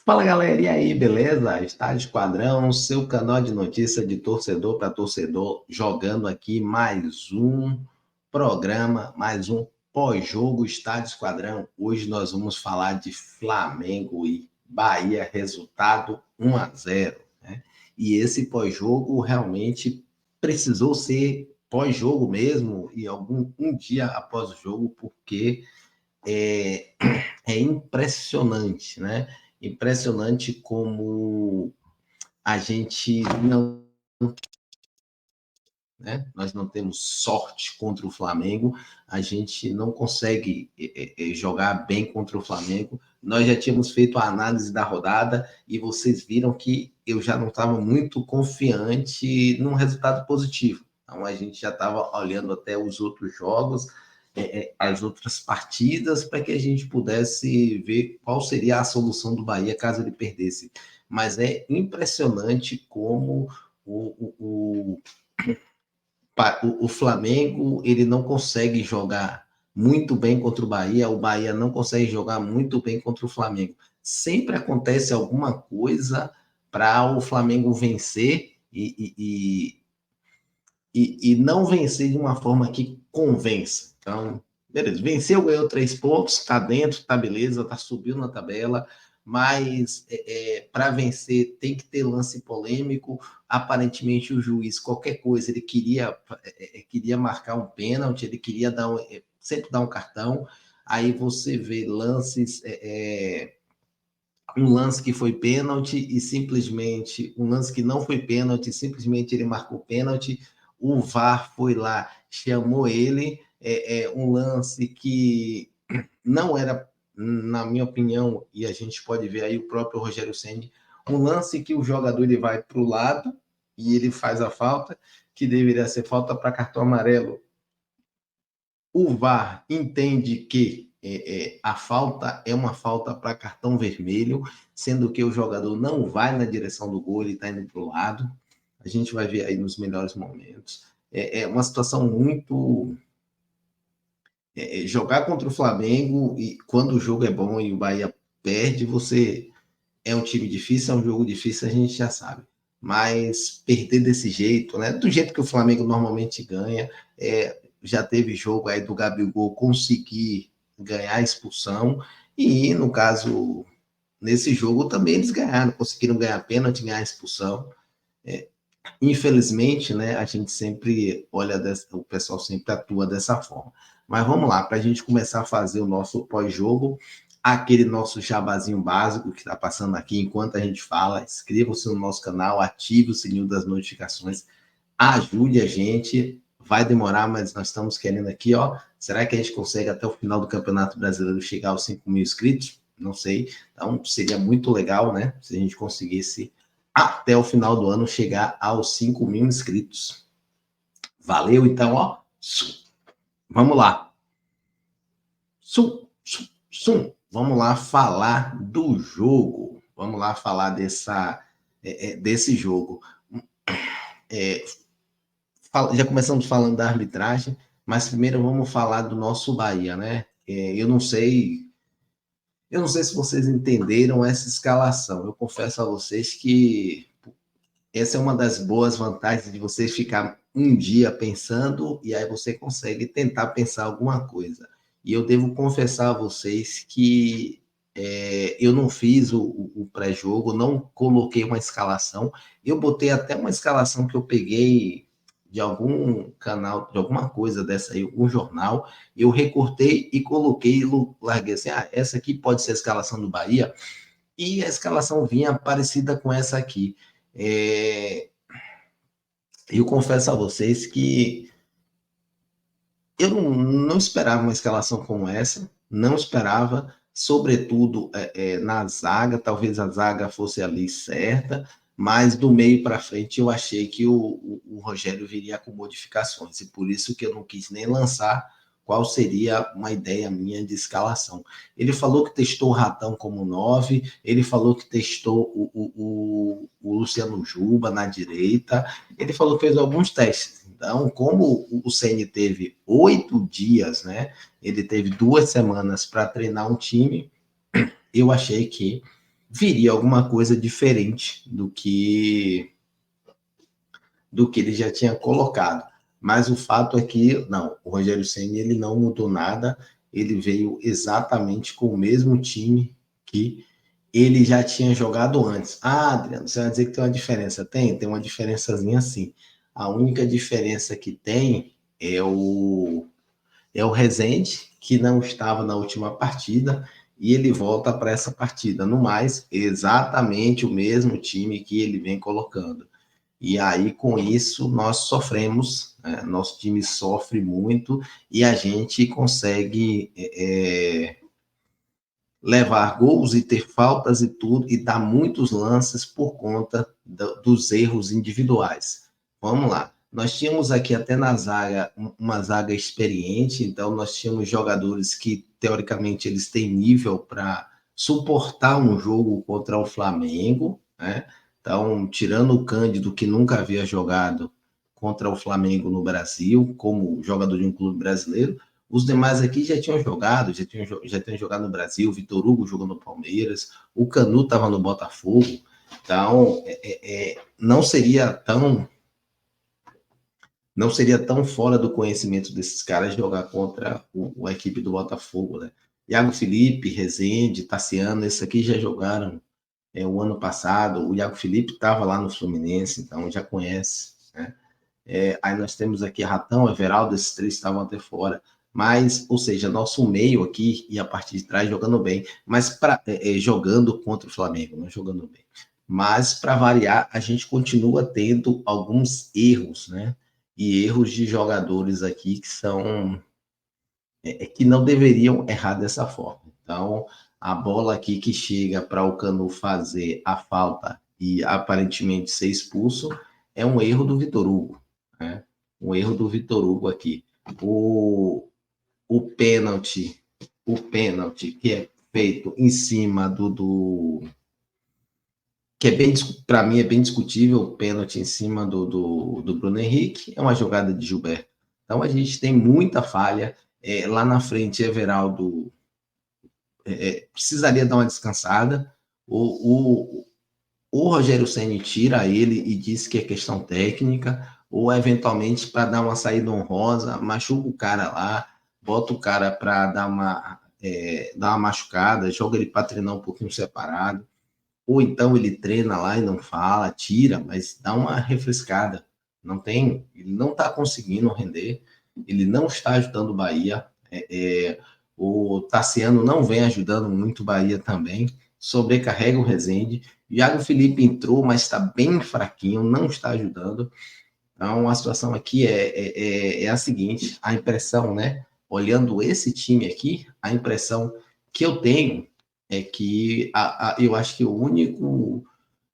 Fala galera, e aí, beleza? Estádio Esquadrão, seu canal de notícia de torcedor para torcedor, jogando aqui mais um programa, mais um pós-jogo Estádio Esquadrão. Hoje nós vamos falar de Flamengo e Bahia, resultado 1-0, né? E esse pós-jogo realmente precisou ser pós-jogo mesmo e um dia após o jogo, porque é, é impressionante, né? Impressionante como a gente não, né? Nós não temos sorte contra o Flamengo, a gente não consegue jogar bem contra o Flamengo. Nós já tínhamos feito a análise da rodada e vocês viram que eu já não estava muito confiante num resultado positivo. Então a gente já estava olhando até os outros jogos, as outras partidas, para que a gente pudesse ver qual seria a solução do Bahia caso ele perdesse. Mas é impressionante como o o Flamengo ele não consegue jogar muito bem contra o Bahia não consegue jogar muito bem contra o Flamengo. Sempre acontece alguma coisa para o Flamengo vencer e não vencer de uma forma que convença. Então, beleza, venceu, ganhou 3 pontos, está dentro, está beleza, está subindo na tabela, mas para vencer tem que ter lance polêmico. Aparentemente, o juiz, qualquer coisa, ele queria marcar um pênalti, ele queria sempre dar um cartão. Aí você vê lances. Um lance que foi pênalti e simplesmente um lance que não foi pênalti, simplesmente ele marcou pênalti, o VAR foi lá, chamou ele, um lance que não era, na minha opinião, e a gente pode ver aí o próprio Rogério Ceni, um lance que o jogador ele vai para o lado e ele faz a falta, que deveria ser falta para cartão amarelo. O VAR entende que a falta é uma falta para cartão vermelho, sendo que o jogador não vai na direção do gol, ele está indo para o lado. A gente vai ver aí nos melhores momentos. É uma situação muito. Jogar contra o Flamengo e quando o jogo é bom e o Bahia perde, você é um time difícil, é um jogo difícil, a gente já sabe. Mas perder desse jeito, né? Do jeito que o Flamengo normalmente ganha, já teve jogo aí do Gabigol conseguir ganhar a expulsão, e no caso, nesse jogo também eles ganharam, conseguiram ganhar pênalti, ganhar a expulsão. Infelizmente, né, a gente sempre o pessoal sempre atua dessa forma. Mas vamos lá, para a gente começar a fazer o nosso pós-jogo, aquele nosso jabazinho básico que está passando aqui enquanto a gente fala, inscreva-se no nosso canal, ative o sininho das notificações, ajude a gente, vai demorar, mas nós estamos querendo aqui, ó, será que a gente consegue até o final do Campeonato Brasileiro chegar aos 5 mil inscritos? Não sei, então seria muito legal, né, se a gente conseguisse até o final do ano chegar aos 5 mil inscritos. Valeu, então, ó. Vamos lá. Vamos lá falar do jogo. Vamos lá falar desse jogo. É, já começamos falando da arbitragem, mas primeiro vamos falar do nosso Bahia, né? Eu não sei se vocês entenderam essa escalação. Eu confesso a vocês que essa é uma das boas vantagens de você ficar um dia pensando e aí você consegue tentar pensar alguma coisa. E eu devo confessar a vocês que eu não fiz o pré-jogo, não coloquei uma escalação. Eu botei até uma escalação que eu peguei de algum canal, de alguma coisa dessa aí, algum jornal. Eu recortei e coloquei, larguei assim, essa aqui pode ser a escalação do Bahia. E a escalação vinha parecida com essa aqui. É, eu confesso a vocês que eu não esperava uma escalação como essa, não esperava, sobretudo na zaga, talvez a zaga fosse ali certa, mas do meio para frente eu achei que o Rogério viria com modificações, e por isso que eu não quis nem lançar qual seria uma ideia minha de escalação. Ele falou que testou o Ratão como 9, ele falou que testou o Luciano Juba na direita, ele falou que fez alguns testes. Então, como o CN teve 8 dias, né? Ele teve 2 semanas para treinar um time. Eu achei que viria alguma coisa diferente do que ele já tinha colocado. Mas o fato é que, não, o Rogério Ceni ele não mudou nada, ele veio exatamente com o mesmo time que ele já tinha jogado antes. Ah, Adriano, você vai dizer que tem uma diferença? Tem uma diferençazinha assim. A única diferença que tem é o Rezende, que não estava na última partida, e ele volta para essa partida. No mais, exatamente o mesmo time que ele vem colocando. E aí, com isso, nós sofremos, né? Nosso time sofre muito e a gente consegue levar gols e ter faltas e tudo, e dar muitos lances por conta dos erros individuais. Vamos lá. Nós tínhamos aqui até na zaga uma zaga experiente, então nós tínhamos jogadores que, teoricamente, eles têm nível para suportar um jogo contra o Flamengo, né? Então, tirando o Cândido, que nunca havia jogado contra o Flamengo no Brasil, como jogador de um clube brasileiro, os demais aqui já tinham jogado no Brasil, o Vitor Hugo jogou no Palmeiras, o Canu estava no Botafogo, então não seria tão fora do conhecimento desses caras jogar contra a equipe do Botafogo, né? Iago Felipe, Rezende, Tassiano, esses aqui já jogaram o ano passado, o Iago Felipe estava lá no Fluminense, então já conhece, né? Aí nós temos aqui Ratão, Everaldo, esses três estavam até fora. Mas, ou seja, nosso meio aqui e a parte de trás jogando bem, mas jogando contra o Flamengo, não jogando bem. Mas, para variar, a gente continua tendo alguns erros, né? E erros de jogadores aqui que são que não deveriam errar dessa forma. Então, a bola aqui que chega para o Canu fazer a falta e aparentemente ser expulso é um erro do Vitor Hugo, né? Um erro do Vitor Hugo aqui. O pênalti que é feito em cima que é bem, para mim é bem discutível, o pênalti em cima do Bruno Henrique, é uma jogada de Gilberto. Então a gente tem muita falha. Lá na frente, Everaldo precisaria dar uma descansada. O Rogério Ceni tira ele e diz que é questão técnica, ou eventualmente para dar uma saída honrosa, machuca o cara lá, bota o cara para dar uma machucada, joga ele para treinar um pouquinho separado, ou então ele treina lá e não fala, tira, mas dá uma refrescada. Ele não está conseguindo render, ele não está ajudando o Bahia. O Tassiano não vem ajudando muito o Bahia também, sobrecarrega o Rezende. Iago Felipe entrou, mas está bem fraquinho, não está ajudando. Então, a situação aqui é a seguinte: a impressão, né? Olhando esse time aqui, a impressão que eu tenho é que eu acho que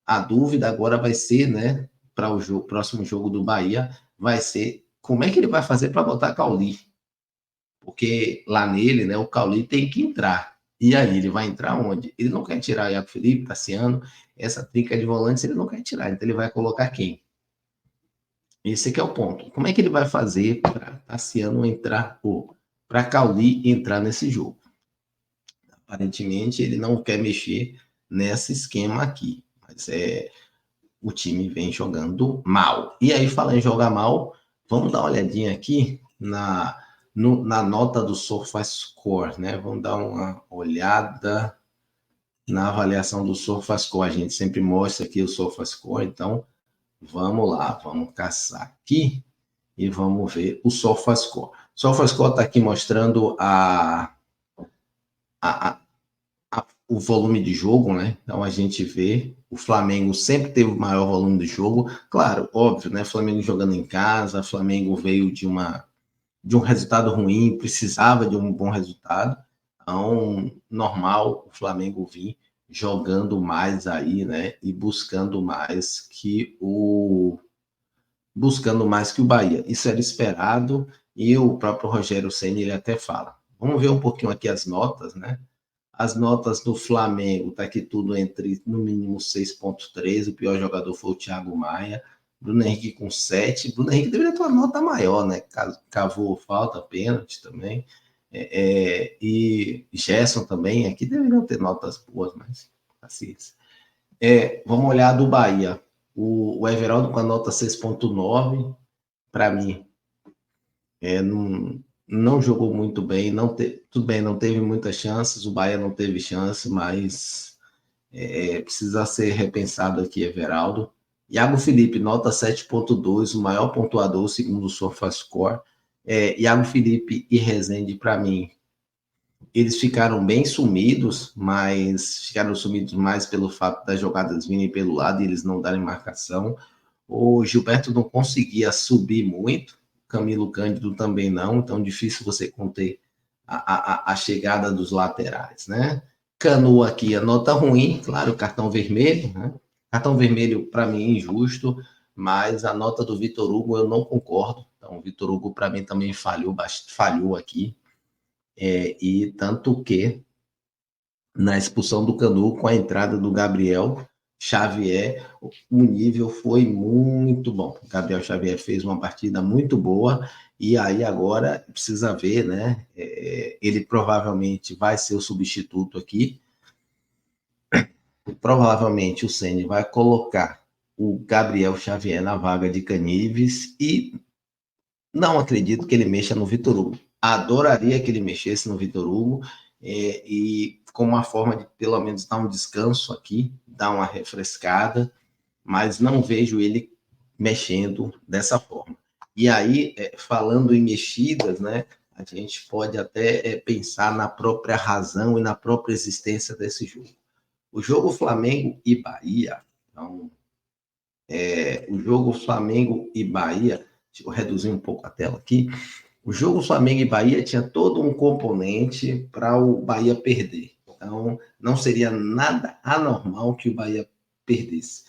a dúvida agora vai ser, né, para o próximo jogo do Bahia, vai ser como é que ele vai fazer para botar Cauli. Porque lá nele, né, o Cauli tem que entrar. E aí, ele vai entrar onde? Ele não quer tirar o Iago Felipe, Tassiano, essa trinca de volantes ele não quer tirar, então ele vai colocar quem? Esse que é o ponto. Como é que ele vai fazer para Tassiano entrar, ou para Cauli entrar nesse jogo? Aparentemente, ele não quer mexer nesse esquema aqui, mas o time vem jogando mal. E aí, falando em jogar mal, vamos dar uma olhadinha aqui na nota do SofaScore, né? Vamos dar uma olhada na avaliação do SofaScore. A gente sempre mostra aqui o SofaScore, então vamos lá, vamos caçar aqui e vamos ver o SofaScore. O SofaScore está aqui mostrando o volume de jogo, né? Então a gente vê o Flamengo sempre teve o maior volume de jogo. Claro, óbvio, né? Flamengo jogando em casa, Flamengo veio de um resultado ruim, precisava de um bom resultado. Então, normal o Flamengo vir jogando mais aí, né? E buscando mais que o Bahia. Isso era esperado e o próprio Rogério Ceni ele até fala. Vamos ver um pouquinho aqui as notas, né? As notas do Flamengo, tá aqui tudo entre, no mínimo, 6,3. O pior jogador foi o Thiago Maia. Bruno Henrique com 7. Bruno Henrique deveria ter uma nota maior, né? Cavou falta, pênalti também. E Gerson também. Aqui deveriam ter notas boas, mas paciência. Vamos olhar do Bahia. O Everaldo com a nota 6,9, para mim, não jogou muito bem, tudo bem, não teve muitas chances, o Bahia não teve chance, mas precisa ser repensado aqui, Everaldo. Iago Felipe, nota 7,2, o maior pontuador, segundo o SofaScore. Iago Felipe e Rezende, para mim, eles ficaram bem sumidos, mas ficaram sumidos mais pelo fato das jogadas virem pelo lado e eles não darem marcação. O Gilberto não conseguia subir muito, Camilo Cândido também não, então difícil você conter a chegada dos laterais, né? Canu aqui, a nota ruim, claro, cartão vermelho, né? Cartão vermelho para mim injusto, mas a nota do Vitor Hugo eu não concordo. Então, o Vitor Hugo para mim também falhou aqui. E tanto que na expulsão do Canu, com a entrada do Gabriel Xavier, o nível foi muito bom. O Gabriel Xavier fez uma partida muito boa, e aí agora precisa ver, né? Ele provavelmente vai ser o substituto aqui. Provavelmente o Ceni vai colocar o Gabriel Xavier na vaga de Canives e não acredito que ele mexa no Vitor Hugo. Adoraria que ele mexesse no Vitor Hugo e com uma forma de pelo menos dar um descanso aqui, dar uma refrescada, mas não vejo ele mexendo dessa forma. E aí, falando em mexidas, né, a gente pode até pensar na própria razão e na própria existência desse jogo. O jogo Flamengo e Bahia, então, o jogo Flamengo e Bahia, deixa eu reduzir um pouco a tela aqui, o jogo Flamengo e Bahia tinha todo um componente para o Bahia perder. Então, não seria nada anormal que o Bahia perdesse.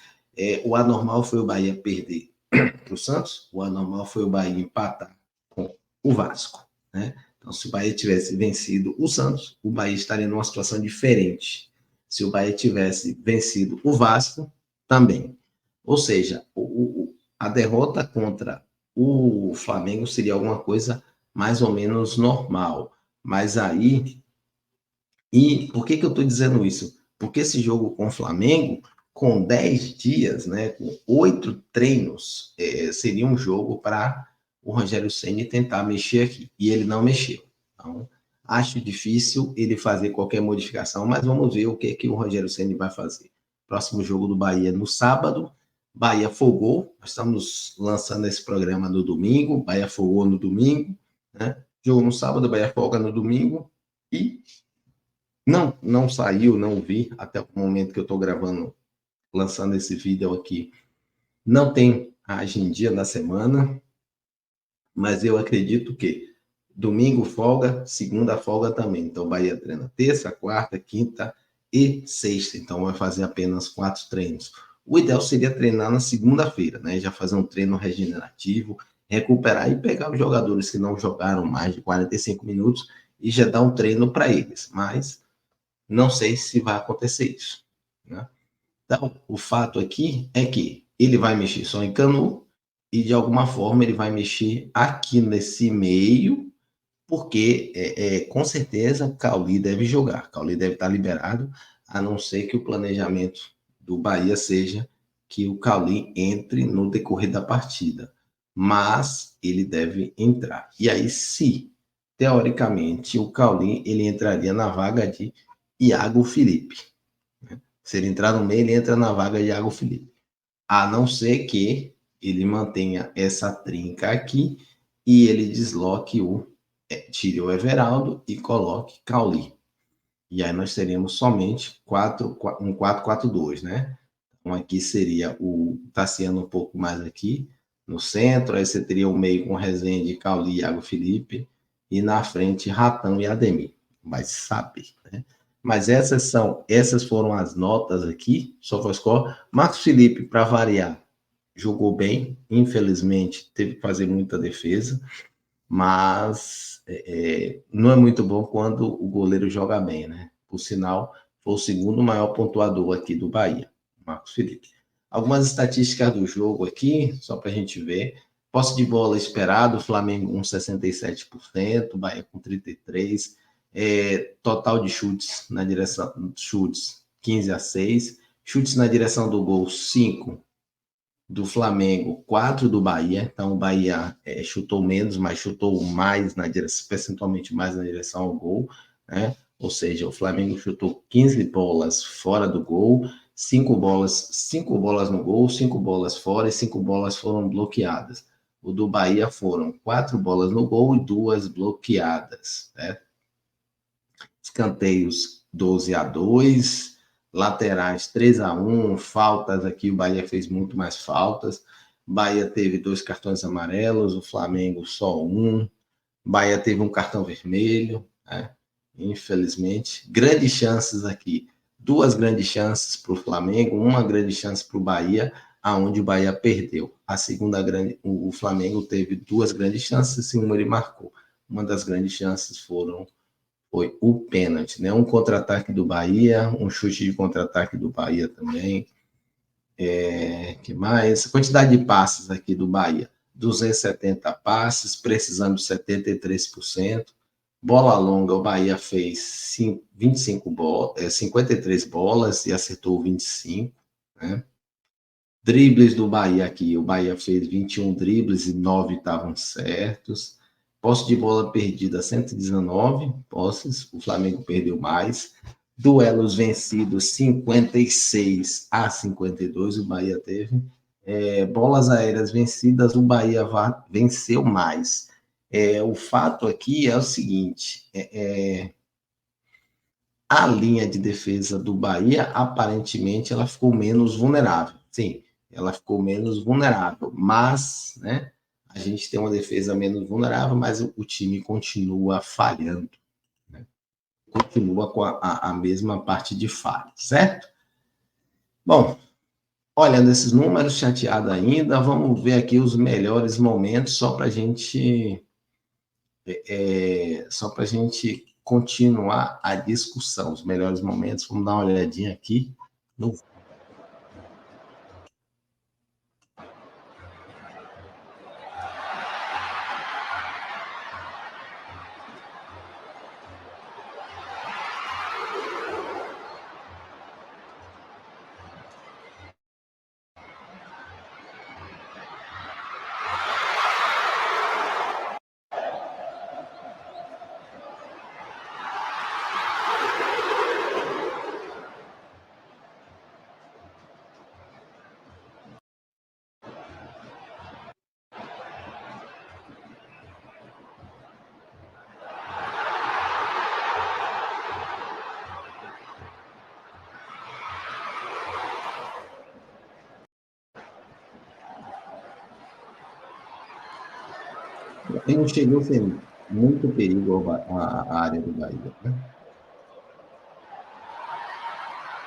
O anormal foi o Bahia perder para o Santos, o anormal foi o Bahia empatar com o Vasco, né? Então, se o Bahia tivesse vencido o Santos, o Bahia estaria numa situação diferente. Se o Bahia tivesse vencido o Vasco, também. Ou seja, a derrota contra o Flamengo seria alguma coisa mais ou menos normal. Mas aí. E por que eu estou dizendo isso? Porque esse jogo com o Flamengo, com 10 dias, né, com 8 treinos, seria um jogo para o Rogério Ceni tentar mexer aqui. E ele não mexeu. Então, acho difícil ele fazer qualquer modificação, mas vamos ver o que o Rogério Ceni vai fazer. Próximo jogo do Bahia no sábado. Bahia folgou. Nós estamos lançando esse programa no domingo. Bahia folgou no domingo. Né? Jogo no sábado, Bahia folga no domingo. E não saiu, não vi, até o momento que eu estou gravando, lançando esse vídeo aqui. Não tem a agendinha da semana, mas eu acredito que domingo folga, segunda folga também. Então, Bahia treina terça, quarta, quinta e sexta. Então, vai fazer apenas 4 treinos. O ideal seria treinar na segunda-feira, né? Já fazer um treino regenerativo, recuperar e pegar os jogadores que não jogaram mais de 45 minutos e já dar um treino para eles. Mas não sei se vai acontecer isso. Né? Então, o fato aqui é que ele vai mexer só em Canu e, de alguma forma, ele vai mexer aqui nesse meio, porque, com certeza, Cauli deve jogar. Cauli deve estar liberado, a não ser que o planejamento do Bahia seja que o Cauli entre no decorrer da partida. Mas ele deve entrar. E aí, se, teoricamente, o Cauli ele entraria na vaga de Iago Felipe. Se ele entrar no meio, ele entra na vaga de Iago Felipe. A não ser que ele mantenha essa trinca aqui e ele desloque tire o Everaldo e coloque Cauli. E aí nós teríamos somente um 4-4-2, né? Então aqui seria o Tassiano um pouco mais aqui no centro, aí você teria o meio com Rezende, Cauli e Iago Felipe, e na frente Ratão e Ademir. Mas sabe, né? Mas essas foram as notas aqui, SofaScore. Marcos Felipe, para variar, jogou bem, infelizmente teve que fazer muita defesa, mas não é muito bom quando o goleiro joga bem, né? Por sinal, foi o segundo maior pontuador aqui do Bahia, Marcos Felipe. Algumas estatísticas do jogo aqui, só para a gente ver. Posse de bola esperado, Flamengo com 67%, Bahia com 33%. Total de chutes na direção, chutes 15-6. Chutes na direção do gol, 5 do Flamengo, 4 do Bahia. Então, o Bahia chutou menos, mas chutou mais na direção, percentualmente mais na direção ao gol, né? Ou seja, o Flamengo chutou 15 bolas fora do gol, 5 bolas no gol, 5 bolas fora e 5 bolas foram bloqueadas. O do Bahia foram 4 bolas no gol e 2 bloqueadas, né? Escanteios 12-2, laterais 3-1, faltas aqui, o Bahia fez muito mais faltas. Bahia teve 2 cartões amarelos, o Flamengo só um. Bahia teve um cartão vermelho, né? Infelizmente. Grandes chances aqui, 2 grandes chances para o Flamengo, uma grande chance para o Bahia, aonde o Bahia perdeu. A segunda grande, o Flamengo teve 2 grandes chances e uma ele marcou. Uma das grandes chances foi o pênalti, né? Um contra-ataque do Bahia, um chute de contra-ataque do Bahia também. Que mais? A quantidade de passes aqui do Bahia: 270 passes, precisando de 73%. Bola longa, o Bahia fez 53 bolas e acertou 25, né? Dribles do Bahia aqui, o Bahia fez 21 dribles e 9 estavam certos. Posse de bola perdida, 119 posses, o Flamengo perdeu mais. Duelos vencidos, 56-52, o Bahia teve. Bolas aéreas vencidas, o Bahia venceu mais. O fato aqui é o seguinte: a linha de defesa do Bahia, aparentemente, ela ficou menos vulnerável. Sim, ela ficou menos vulnerável, mas, né, a gente tem uma defesa menos vulnerável, mas o time continua falhando, né? Continua com a mesma parte de falha, certo? Bom, olhando esses números, chateado ainda, vamos ver aqui os melhores momentos, só para a gente continuar a discussão, os melhores momentos. Vamos dar uma olhadinha aqui no. Não chegou a ser muito perigo a área do Bahia, né?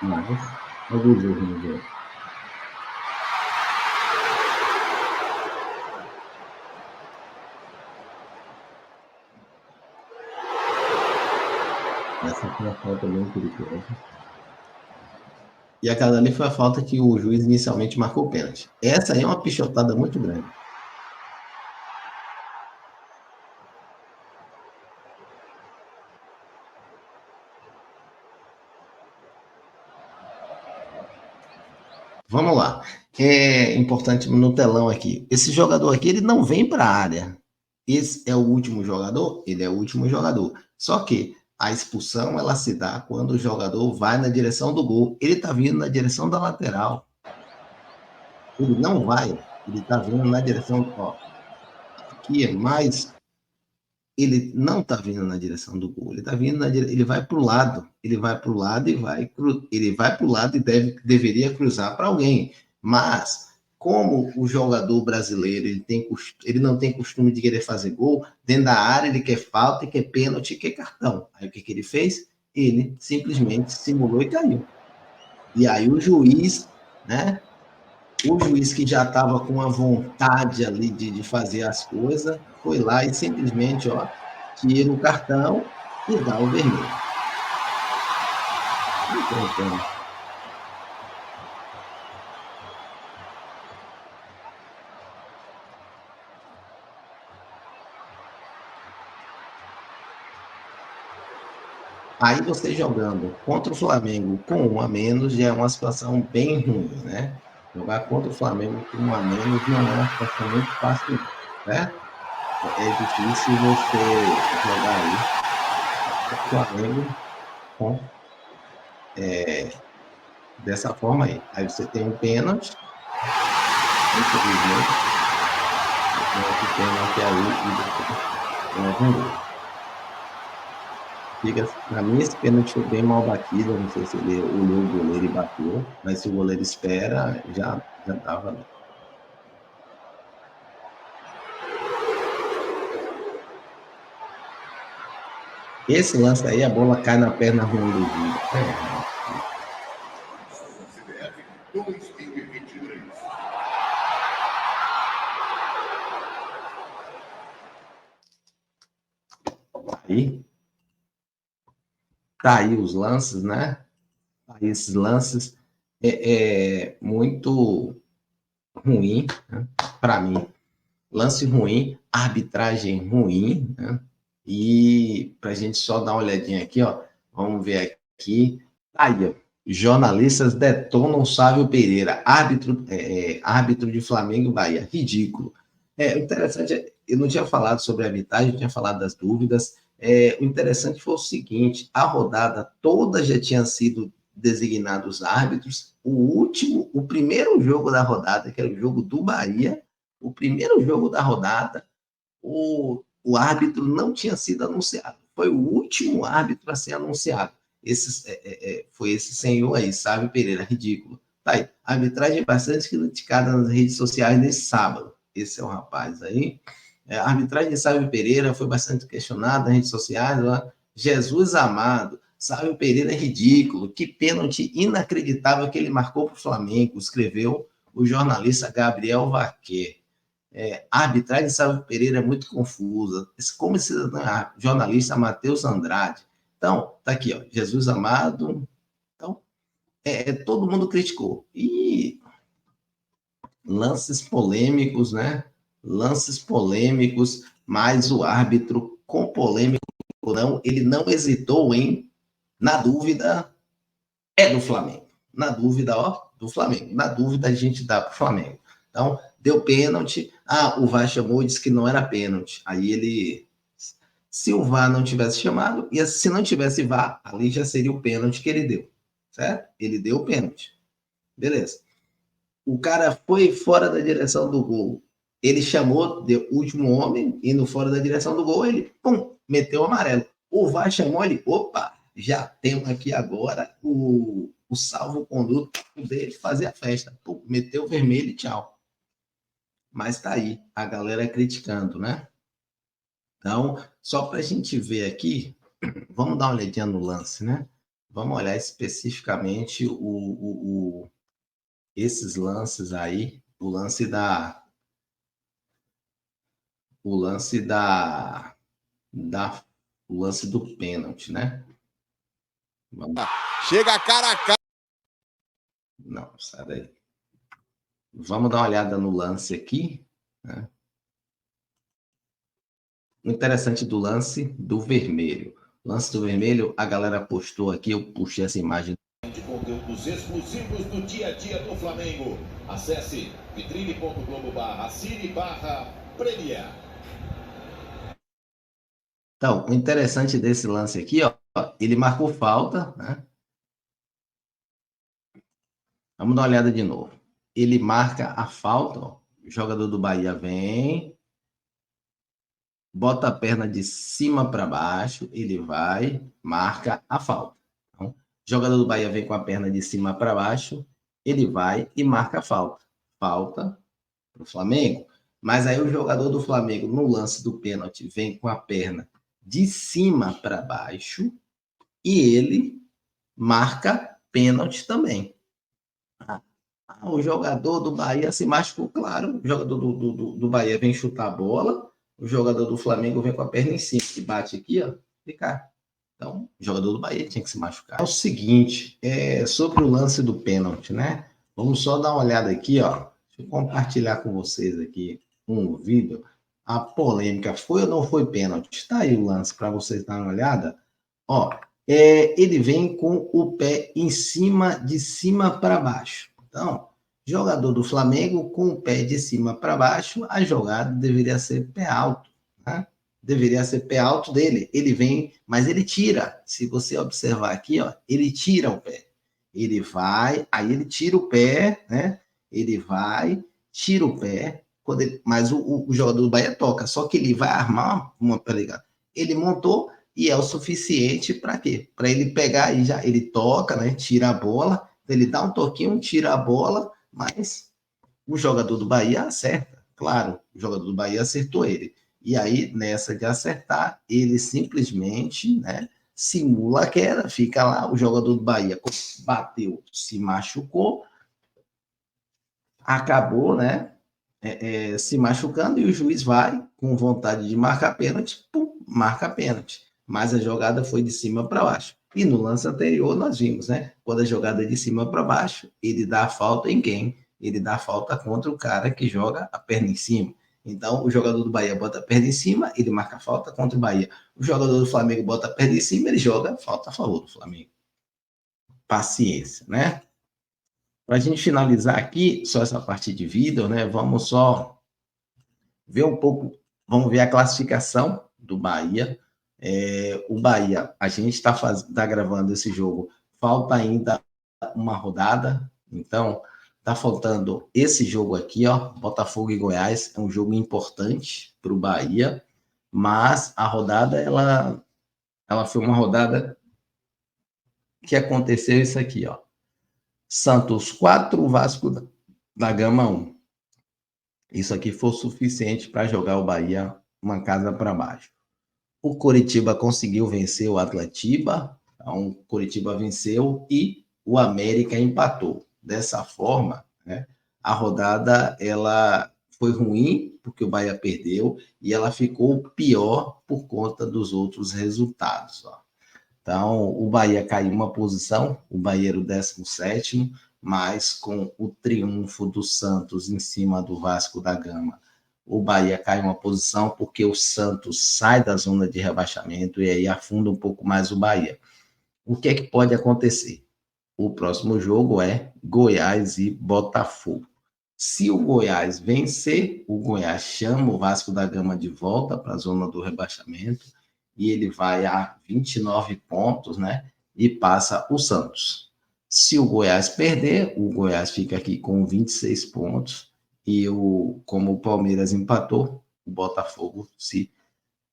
Mas, alguns erros no jogo. Essa foi uma falta bem perigosa. E aquela ali foi a falta que o juiz inicialmente marcou o pênalti. Essa aí é uma pichotada muito grande. Vamos lá. É importante no telão aqui. Esse jogador aqui, ele não vem para a área. Esse é o último jogador? Ele é o último jogador. Só que a expulsão, ela se dá quando o jogador vai na direção do gol. Ele está vindo na direção da lateral. Ele não vai. Ele está vindo na direção, ó, aqui é mais. Ele não está vindo na direção do gol. Ele está vindo ele vai para o lado. Ele vai para o lado e ele vai para o lado e deveria cruzar para alguém. Mas como o jogador brasileiro ele não tem costume de querer fazer gol, dentro da área ele quer falta, quer pênalti, quer cartão. Aí o que ele fez? Ele simplesmente simulou e caiu. E aí o juiz, né? O juiz que já estava com a vontade ali de fazer as coisas, foi lá e simplesmente, ó, tira o cartão e dá o vermelho. Não tem como. Aí você jogando contra o Flamengo com 1 a menos já é uma situação bem ruim, né? Jogar contra o Flamengo com 1 a menos não é uma situação muito fácil, certo? É difícil você jogar aí contra o Flamengo com, dessa forma aí. Aí você tem um pênalti, infelizmente, você tem outro pênalti aí e depois leva um gol. Para mim, esse pênalti foi bem mal batido. Eu não sei se ele olhou o goleiro e bateu, mas se o goleiro espera, já estava ali. Esse lance aí, a bola cai na perna ruim do Guga. Aí, tá aí os lances, né? Tá aí esses lances é muito ruim, né? Para mim. Lance ruim, arbitragem ruim, né? E para a gente só dar uma olhadinha aqui, ó, vamos ver aqui. Aí, ó, jornalistas detonam Sávio Pereira, árbitro de Flamengo e Bahia. Ridículo. O interessante, eu não tinha falado sobre a arbitragem, eu tinha falado das dúvidas. O interessante foi o seguinte: a rodada toda já tinha sido designados árbitros. O primeiro jogo da rodada, que era o jogo do Bahia, o primeiro jogo da rodada, o árbitro não tinha sido anunciado. Foi o último árbitro a ser anunciado. Foi esse senhor aí, Sávio Pereira, ridículo. Tá aí. A arbitragem é bastante criticada nas redes sociais nesse sábado. Esse é o rapaz aí. A arbitragem de Sávio Pereira foi bastante questionada nas redes sociais. Ó. Jesus amado, Sávio Pereira é ridículo. Que pênalti inacreditável que ele marcou para o Flamengo, escreveu o jornalista Gabriel Vaquer. A arbitragem de Sávio Pereira é muito confusa. Como esse jornalista Matheus Andrade. Então, tá aqui, ó, Jesus amado. Então, todo mundo criticou. E lances polêmicos, né? Lances polêmicos, mas o árbitro, com polêmico ou não, ele não hesitou em, na dúvida, é do Flamengo. Na dúvida, ó, do Flamengo. Na dúvida, a gente dá para o Flamengo. Então, deu pênalti. O VAR chamou e disse que não era pênalti. Aí ele. Se o VAR não tivesse chamado, e se não tivesse VAR, ali já seria o pênalti que ele deu. Certo? Ele deu o pênalti. Beleza. O cara foi fora da direção do gol. Ele chamou, deu último homem, indo fora da direção do gol, ele, pum, meteu o amarelo. O VAR chamou ele, opa, já temos aqui agora o salvo-conduto para poder fazer a festa. Pum, meteu o vermelho e tchau. Mas tá aí, a galera criticando, né? Então, só para a gente ver aqui, vamos dar uma olhadinha no lance, né? Vamos olhar especificamente esses lances aí, o lance o lance do pênalti, né? Vamos... Chega cara a cara. Não, sai daí. Vamos dar uma olhada no lance aqui, né? O interessante do lance do vermelho. Lance do vermelho, a galera postou aqui, eu puxei essa imagem. De conteúdos exclusivos do dia a dia do Flamengo. Acesse vitrine.globo/assine/premier. Então, o interessante desse lance aqui, ó, ele marcou falta, né? Vamos dar uma olhada de novo. Ele marca a falta, ó. O jogador do Bahia vem, bota a perna de cima para baixo, ele vai, marca a falta. Então, o jogador do Bahia vem com a perna de cima para baixo, ele vai e marca a falta. Falta para o Flamengo. Mas aí o jogador do Flamengo, no lance do pênalti, vem com a perna de cima para baixo e ele marca pênalti também. O jogador do Bahia se machucou, claro. O jogador do Bahia vem chutar a bola, o jogador do Flamengo vem com a perna em cima, que bate aqui, ó, e cai. Então, o jogador do Bahia tinha que se machucar. É o seguinte, sobre o lance do pênalti, né? Vamos só dar uma olhada aqui, ó. Deixa eu compartilhar com vocês aqui um vídeo. A polêmica foi ou não foi pênalti? Está aí o lance para vocês darem uma olhada. Ó, ele vem com o pé em cima, de cima para baixo. Então, jogador do Flamengo com o pé de cima para baixo, a jogada deveria ser pé alto, né? Deveria ser pé alto dele. Ele vem, mas ele tira. Se você observar aqui, ó, ele tira o pé. Ele vai, aí ele tira o pé, né? Ele vai, tira o pé, mas o jogador do Bahia toca, só que ele vai armar uma, tá ligado? Ele montou e é o suficiente para quê? Para ele pegar e já ele toca, né? Tira a bola, ele dá um toquinho, tira a bola, mas o jogador do Bahia acerta. Claro, o jogador do Bahia acertou ele. E aí, nessa de acertar, ele simplesmente, né, simula a queda, fica lá, o jogador do Bahia bateu, se machucou, acabou, né, se machucando e o juiz vai com vontade de marcar pênalti, pum, marca pênalti. Mas a jogada foi de cima para baixo. E no lance anterior nós vimos, né? Quando a jogada é de cima para baixo, ele dá a falta em quem? Ele dá a falta contra o cara que joga a perna em cima. Então, o jogador do Bahia bota a perna em cima, ele marca a falta contra o Bahia. O jogador do Flamengo bota a perna em cima, ele joga a falta a favor do Flamengo. Paciência, né? Para a gente finalizar aqui, só essa parte de vídeo, né? Vamos só ver um pouco, vamos ver a classificação do Bahia. O Bahia, a gente está gravando esse jogo, falta ainda uma rodada, então está faltando esse jogo aqui, ó, Botafogo e Goiás, é um jogo importante para o Bahia, mas a rodada, ela foi uma rodada que aconteceu isso aqui, ó. Santos 4, Vasco da Gama 1. Isso aqui foi o suficiente para jogar o Bahia uma casa para baixo. O Coritiba conseguiu vencer o Atletiba, então o Coritiba venceu e o América empatou. Dessa forma, né, a rodada ela foi ruim porque o Bahia perdeu e ela ficou pior por conta dos outros resultados. Ó. Então, o Bahia caiu uma posição, o Bahia era o 17º, mas com o triunfo do Santos em cima do Vasco da Gama, o Bahia cai uma posição porque o Santos sai da zona de rebaixamento e aí afunda um pouco mais o Bahia. O que é que pode acontecer? O próximo jogo é Goiás e Botafogo. Se o Goiás vencer, o Goiás chama o Vasco da Gama de volta para a zona do rebaixamento e ele vai a 29 pontos, né? E passa o Santos. Se o Goiás perder, o Goiás fica aqui com 26 pontos e como o Palmeiras empatou, o Botafogo se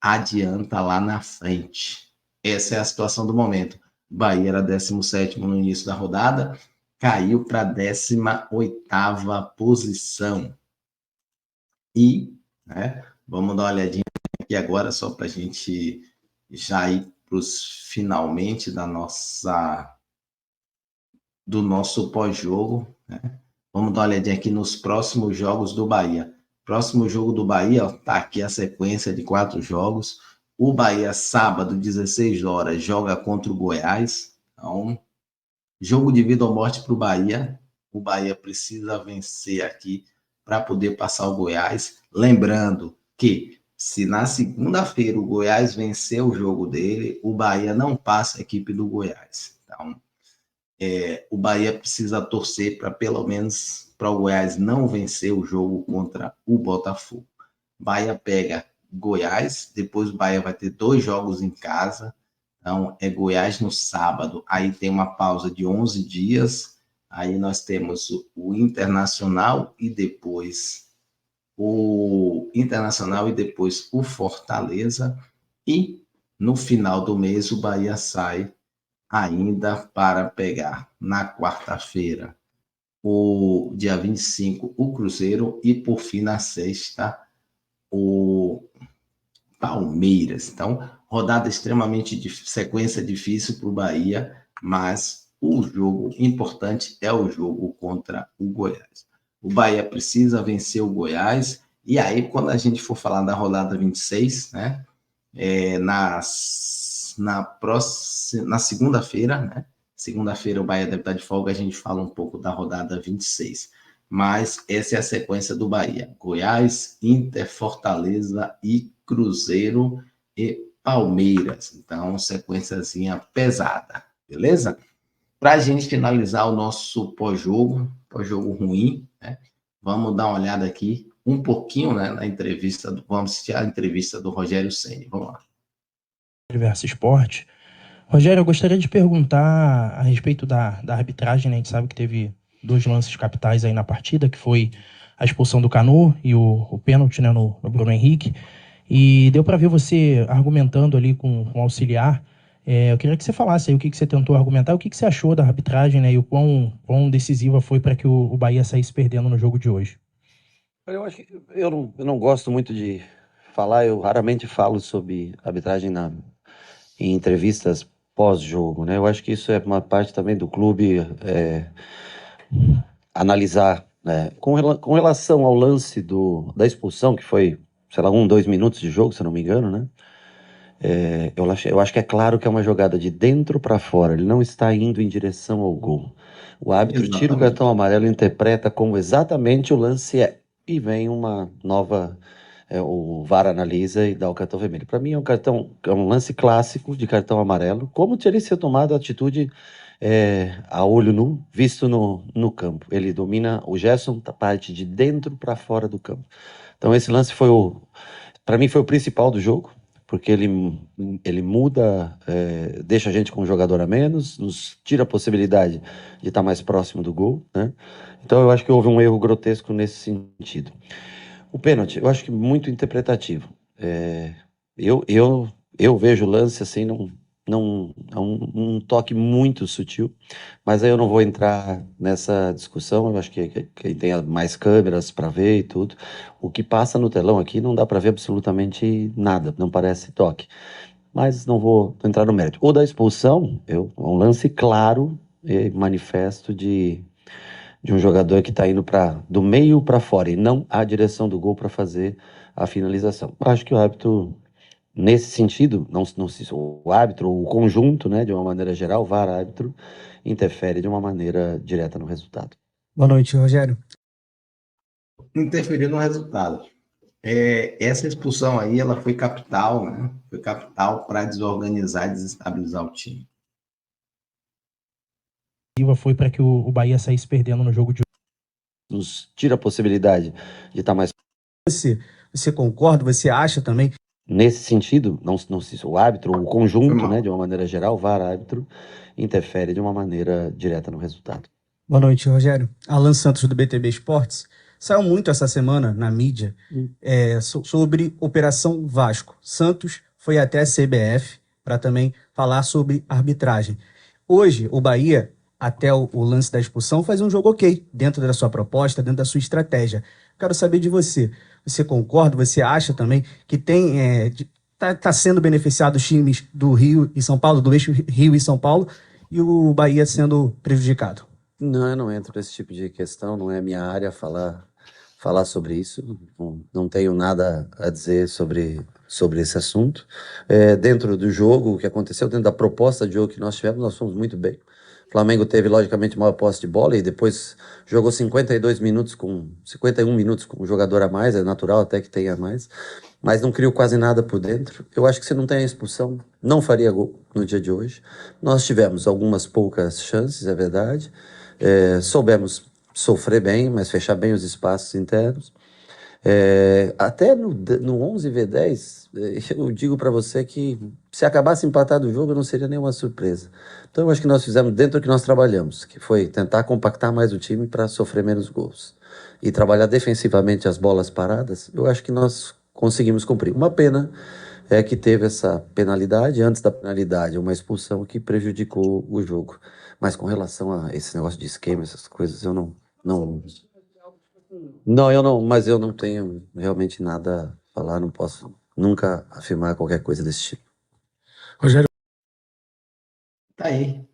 adianta lá na frente. Essa é a situação do momento. Bahia era 17º no início da rodada, caiu para a 18ª posição. E, né, vamos dar uma olhadinha aqui agora, só para a gente já ir para os finalmente do nosso pós-jogo. Né? Vamos dar uma olhadinha aqui nos próximos jogos do Bahia. Próximo jogo do Bahia, está aqui a sequência de 4 jogos. O Bahia, sábado, 16 horas, joga contra o Goiás. Então, jogo de vida ou morte para o Bahia. O Bahia precisa vencer aqui para poder passar o Goiás. Lembrando que se na segunda-feira o Goiás vencer o jogo dele, o Bahia não passa a equipe do Goiás. Então, o Bahia precisa torcer para pelo menos para o Goiás não vencer o jogo contra o Botafogo. Bahia pega Goiás, depois o Bahia vai ter 2 jogos em casa. Então, é Goiás no sábado, aí tem uma pausa de 11 dias, aí nós temos o Internacional e depois o Fortaleza, e no final do mês o Bahia sai ainda para pegar na quarta-feira, o dia 25, o Cruzeiro, e por fim na sexta, o Palmeiras. Então, rodada extremamente sequência difícil para o Bahia, mas o jogo importante é o jogo contra o Goiás. O Bahia precisa vencer o Goiás, e aí, quando a gente for falar da rodada 26, né, na segunda-feira, né? Segunda-feira o Bahia deve estar de folga, a gente fala um pouco da rodada 26. Mas essa é a sequência do Bahia. Goiás, Inter, Fortaleza e Cruzeiro e Palmeiras. Então, sequenciazinha pesada, beleza? Para a gente finalizar o nosso pós-jogo ruim, né? Vamos dar uma olhada aqui um pouquinho, né, na entrevista, vamos assistir a entrevista do Rogério Ceni. Vamos lá. Diverso esporte. Rogério, eu gostaria de perguntar a respeito da arbitragem, né? A gente sabe que teve dois lances capitais aí na partida, que foi a expulsão do Canu e o pênalti, né, no Bruno Henrique. E deu para ver você argumentando ali com o auxiliar. Eu queria que você falasse aí o que você tentou argumentar, o que você achou da arbitragem, né, e o quão decisiva foi para que o Bahia saísse perdendo no jogo de hoje. Eu acho que eu não gosto muito de falar, eu raramente falo sobre arbitragem em entrevistas pós-jogo, né? Eu acho que isso é uma parte também do clube analisar, né? Com relação ao lance da expulsão, que foi, sei lá, 2 minutos de jogo, se eu não me engano, né? Eu acho que é claro que é uma jogada de dentro para fora, ele não está indo em direção ao gol. O árbitro tira o cartão amarelo e interpreta como exatamente o lance é. E vem uma nova. O VAR analisa e dá o cartão vermelho. Para mim é um lance clássico de cartão amarelo, como teria sido tomada a atitude a olho nu, visto no campo. Ele domina, o Gerson parte de dentro para fora do campo. Então esse lance para mim foi o principal do jogo, porque ele muda, deixa a gente com um jogador a menos, nos tira a possibilidade de estar mais próximo do gol, né? Então eu acho que houve um erro grotesco nesse sentido. O pênalti, eu acho que muito interpretativo. Eu vejo o lance assim, é um toque muito sutil, mas aí eu não vou entrar nessa discussão. Eu acho que quem tem mais câmeras para ver e tudo, o que passa no telão aqui não dá para ver absolutamente nada, não parece toque. Mas não vou entrar no mérito. O da expulsão, é um lance claro e manifesto de um jogador que está indo do meio para fora e não a direção do gol para fazer a finalização. Acho que o árbitro, nesse sentido, não se o árbitro, o conjunto, né, de uma maneira geral, o VAR árbitro, interfere de uma maneira direta no resultado. Boa noite, Rogério. Interferir no resultado. Essa expulsão aí, ela foi capital, né? Foi capital para desorganizar e desestabilizar o time. Foi para que o Bahia saísse perdendo no jogo de hoje. Nos tira a possibilidade de estar mais. Você concorda? Você acha também? Nesse sentido, o árbitro, o conjunto, né, de uma maneira geral, o VAR árbitro, interfere de uma maneira direta no resultado. Boa noite, Rogério. Alan Santos, do BTB Esportes. Saiu muito essa semana na mídia sobre Operação Vasco. Santos foi até a CBF para também falar sobre arbitragem. Hoje, o Bahia, até o lance da expulsão, faz um jogo ok, dentro da sua proposta, dentro da sua estratégia. Quero saber de você. Você concorda? Você acha também que tá sendo beneficiado os times do Rio e São Paulo, do eixo Rio e São Paulo, e o Bahia sendo prejudicado? Não, eu não entro nesse tipo de questão, não é minha área falar sobre isso, não tenho nada a dizer sobre esse assunto. Dentro do jogo, o que aconteceu, dentro da proposta de jogo que nós tivemos, nós fomos muito bem. O Flamengo teve, logicamente, maior posse de bola e depois jogou 51 minutos com um jogador a mais, é natural até que tenha mais, mas não criou quase nada por dentro. Eu acho que se não tem a expulsão, não faria gol no dia de hoje. Nós tivemos algumas poucas chances, é verdade, soubemos sofrer bem, mas fechar bem os espaços internos. Até no 11v10, eu digo para você que se acabasse empatado o jogo, não seria nenhuma surpresa. Então eu acho que nós fizemos dentro do que nós trabalhamos, que foi tentar compactar mais o time para sofrer menos gols. E trabalhar defensivamente as bolas paradas, eu acho que nós conseguimos cumprir. Uma pena é que teve essa penalidade, antes da penalidade, uma expulsão que prejudicou o jogo. Mas com relação a esse negócio de esquema, essas coisas, eu não, mas eu não tenho realmente nada a falar, não posso nunca afirmar qualquer coisa desse tipo. Rogério. Tá aí.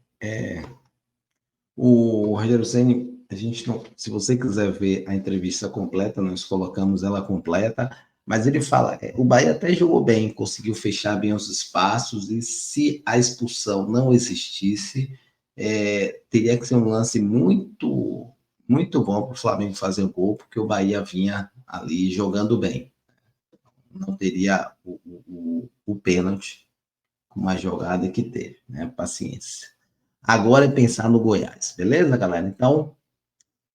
O Rogério Ceni, a gente não, se você quiser ver a entrevista completa, nós colocamos ela completa, mas ele fala, o Bahia até jogou bem, conseguiu fechar bem os espaços, e se a expulsão não existisse, teria que ser um lance muito, muito bom para o Flamengo fazer o gol, porque o Bahia vinha ali jogando bem. não teria o pênalti com uma jogada que teve, né? Paciência. Agora é pensar no Goiás, beleza, galera? Então,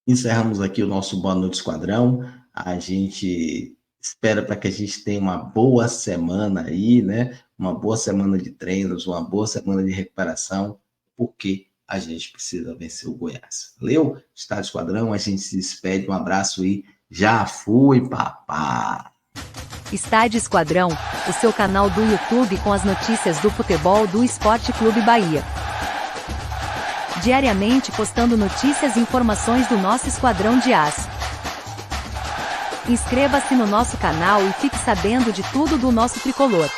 encerramos aqui o nosso Boa Noite Esquadrão. A gente espera para que a gente tenha uma boa semana aí, né? Uma boa semana de treinos, uma boa semana de recuperação, porque a gente precisa vencer o Goiás. Valeu? Estádio Esquadrão, a gente se despede. Um abraço e já fui, papá! Estádio Esquadrão, o seu canal do YouTube com as notícias do futebol do Esporte Clube Bahia. Diariamente postando notícias e informações do nosso esquadrão de aço. Inscreva-se no nosso canal e fique sabendo de tudo do nosso tricolor.